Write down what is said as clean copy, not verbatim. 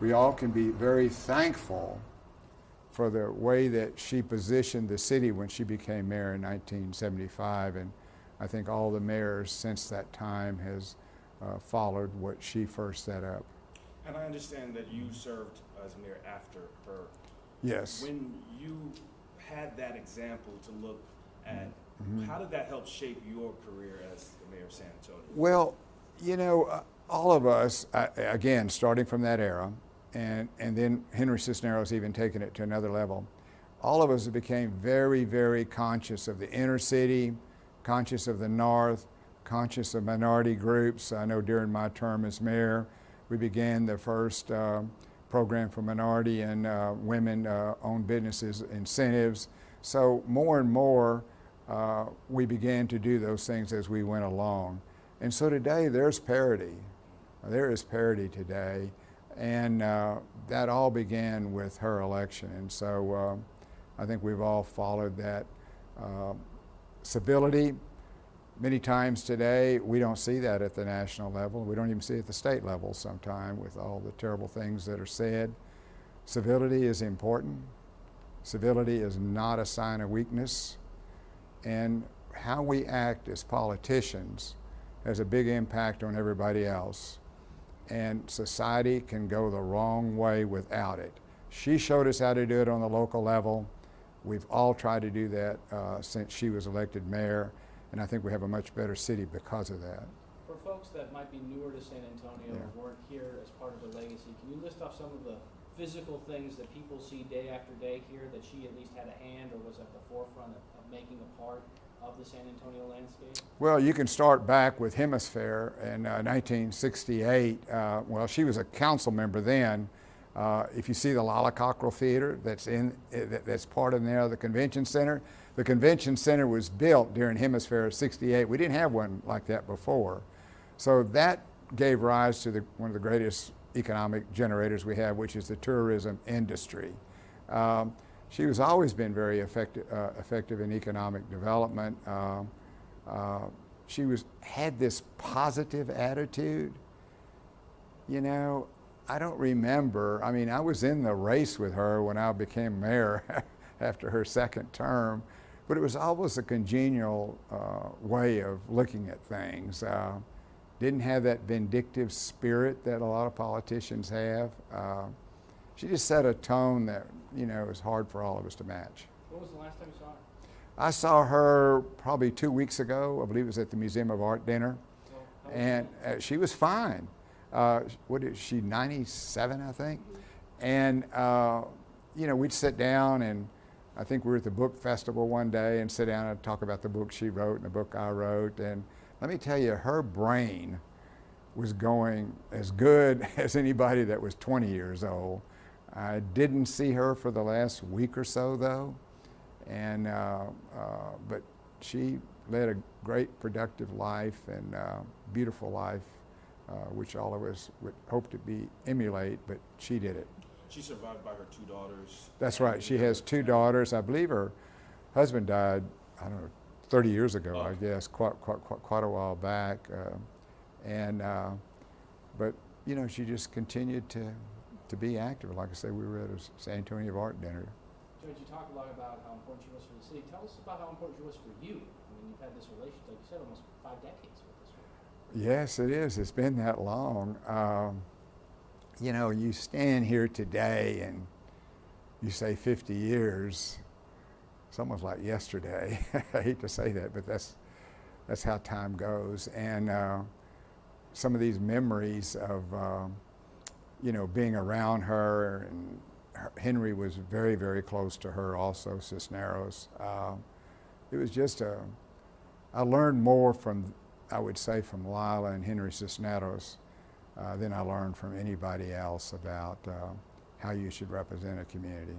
we all can be very thankful for the way that she positioned the city when she became mayor in 1975, and I think all the mayors since that time has followed what she first set up. And I understand that you served as mayor after her. Yes. When you had that example to look at, how did that help shape your career as the mayor of San Antonio? Well, you know, all of us, again, starting from that era, and then Henry Cisneros even taking it to another level, all of us became very, very conscious of the inner city, conscious of the North, conscious of minority groups. I know during my term as mayor, we began the first program for minority and women-owned businesses incentives. So more and more, we began to do those things as we went along. And so today there's parity. There is parity today. And that all began with her election. And so I think we've all followed that. Civility, many times today, we don't see that at the national level. We don't even see it at the state level sometimes with all the terrible things that are said. Civility is important. Civility is not a sign of weakness. And how we act as politicians has a big impact on everybody else. And society can go the wrong way without it. She showed us how to do it on the local level. We've all tried to do that since she was elected mayor, and I think we have a much better city because of that. For folks that might be newer to San Antonio or weren't here as part of the legacy, can you list off some of the physical things that people see day after day here that she at least had a hand or was at the forefront of making a part of the San Antonio landscape? Well, you can start back with Hemisphere in 1968. Well, she was a council member then. If you see the Lila Cockrell Theater that's part of there, the convention center. The convention center was built during Hemisphere of '68. We didn't have one like that before. So that gave rise to one of the greatest economic generators we have, which is the tourism industry. She has always been very effective in economic development. She had this positive attitude. You know, I don't remember, I mean, I was in the race with her when I became mayor after her second term, but it was always a congenial way of looking at things. Didn't have that vindictive spirit that a lot of politicians have. She just set a tone that, you know, is hard for all of us to match. When was the last time you saw her? I saw her probably 2 weeks ago. I believe it was at the Museum of Art dinner. Well, And she was fine. What is she, 97, I think? And, you know, we'd sit down, and I think we were at the book festival one day and sit down and talk about the book she wrote and the book I wrote. And let me tell you, her brain was going as good as anybody that was 20 years old. I didn't see her for the last week or so, though. And, but she led a great, productive life and beautiful life, which all of us would hope to emulate, but she did it. She survived by her 2 daughters. That's right. She has 2 daughters. I believe her husband died, I don't know, 30 years ago, I guess, quite a while back. But, you know, she just continued to be active. Like I say, we were at a San Antonio Art dinner. Judge, you talk a lot about how important she was for the city. Tell us about how important she was for you. I mean, you've had this relationship, like you said, almost 5 decades with this woman. Yes, it is. It's been that long. You know, you stand here today and you say 50 years. It's almost like yesterday. I hate to say that, but that's how time goes. And some of these memories of, you know, being around her, and Henry was very, very close to her also, Cisneros. It was just I learned more from, I would say, from Lila and Henry Cisneros than I learned from anybody else about how you should represent a community.